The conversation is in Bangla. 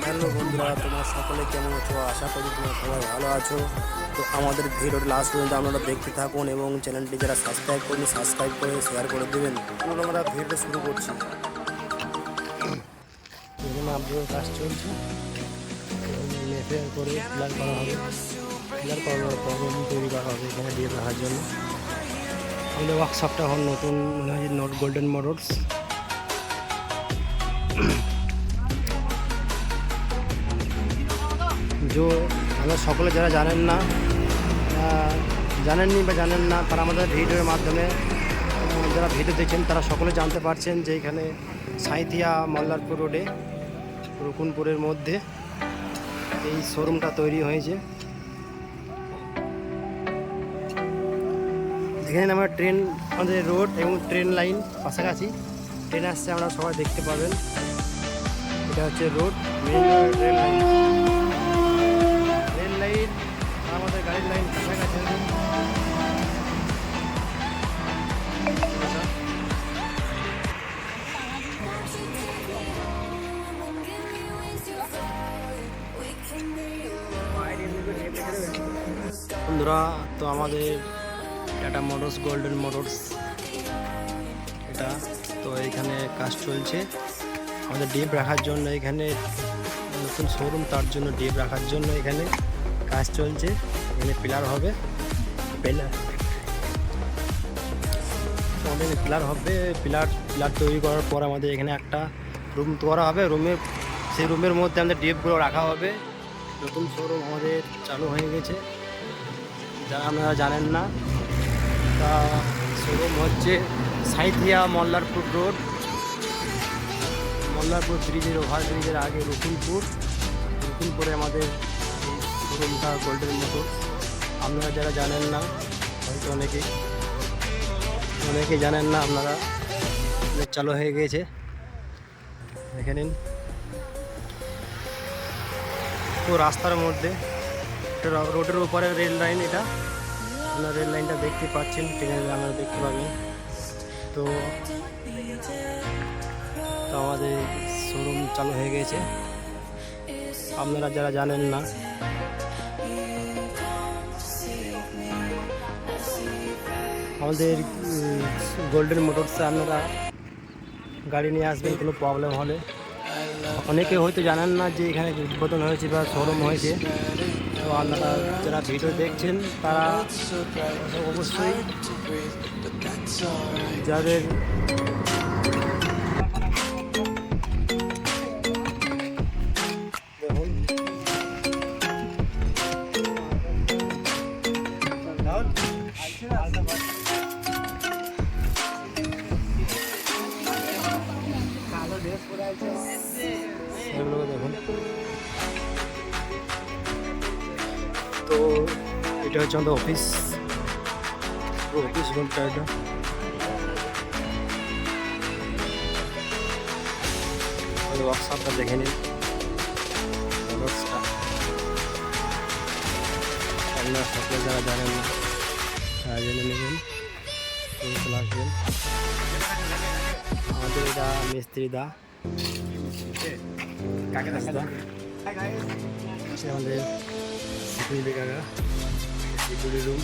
হ্যালো বন্ধুরা, তোমরা সকলে কেমন আছো? আশা করি তোমরা সবাই ভালো আছো। তো আমাদের ভিডিওটি লাস্ট পর্যন্ত আপনারা দেখতে থাকুন এবং চ্যানেলটি যারা সাবস্ক্রাইব করেনি সাবস্ক্রাইব করে শেয়ার করে দেবেন। চলুন আমরা ভিডিওটা শুরু করছি। এখানে আপনার কাজ চলছে, মেপে করে ক্লিয়ার করা হবে। ক্লিয়ার করার পর রুম তৈরি করা হবে এখানে দিয়ে রাখার জন্য। আমাদের ওয়ার্কশপটা এখন নতুন মনে হয় নট গোল্ডেন মোটরস। আমরা সকলে যারা জানেননি বা জানেন না, তারা আমাদের ভিডিওর মাধ্যমে যারা ভিডিও দেখছেন তারা সকলে জানতে পারছেন যে এখানে সাঁইথিয়া মল্লারপুর রোডে রুকুনপুরের মধ্যে এই শোরুমটা তৈরি হয়েছে। এখানে আমরা আমাদের রোড এবং ট্রেন লাইন কাছাকাছি, ট্রেন আসছে আমরা সবাই দেখতে পাবেন। এটা হচ্ছে রোড, মেইন রেল লাইন, আমাদের গাড়ির লাইন কাছাকাছি। বন্ধুরা, তো আমাদের টাটা মোটরস গোল্ডেন মোটরস এটা, তো এখানে কাজ চলছে আমাদের ডিপ রাখার জন্য। এখানে নতুন শোরুম, তার জন্য ডিপ রাখার জন্য এখানে কাজ চলছে। এখানে পিলার হবে, পিলার তৈরি করার পর আমাদের এখানে একটা রুম করা হবে। সেই রুমের মধ্যে আমাদের ডিপগুলো রাখা হবে। নতুন শোরুম আমাদের চালু হয়ে গেছে, যারা আপনারা জানেন না। তা শোরুম হচ্ছে সাঁইথিয়া মল্লারপুর রোড, মল্লারপুর ব্রিজের ওভারব্রিজের আগে রুকুনপুরে আমাদের শোরুমটা গোল্ডেন মোটর। আপনারা যারা জানেন না, হয়তো অনেকেই জানেন না, আপনারা চালু হয়ে গিয়েছে। দেখে নিন, তো রাস্তার মধ্যে রোডের উপরে রেল লাইন। এটা আপনারা রেল লাইনটা দেখতে পাচ্ছেন, ট্রেনের আপনারা দেখতে পাবেন। তো আমাদের শোরুম চালু হয়ে গেছে। আপনারা যারা জানেন না, আমাদের গোল্ডেন মোটরসে আপনারা গাড়ি নিয়ে আসবেন কোনো প্রবলেম হলে। অনেকে হয়তো জানেন না যে এখানে উদ্বোধন হয়েছে বা শোরুম হয়েছে। তো আপনারা যারা ভিডিও দেখছেন তারা অবশ্যই যাদের দেখুন, তো এটা হচ্ছে আমাদের অফিস রুমটা। এটা ওয়ার্কশপটা দেখে নিন, আপনারা সকলে যারা জানেন না তারা জেনে নেবেন, চলে আসবেন। আমাদের এটা মিস্ত্রি দা, আমাদের সিকিউরিটি কাকা, সিকিউরিটি রুম।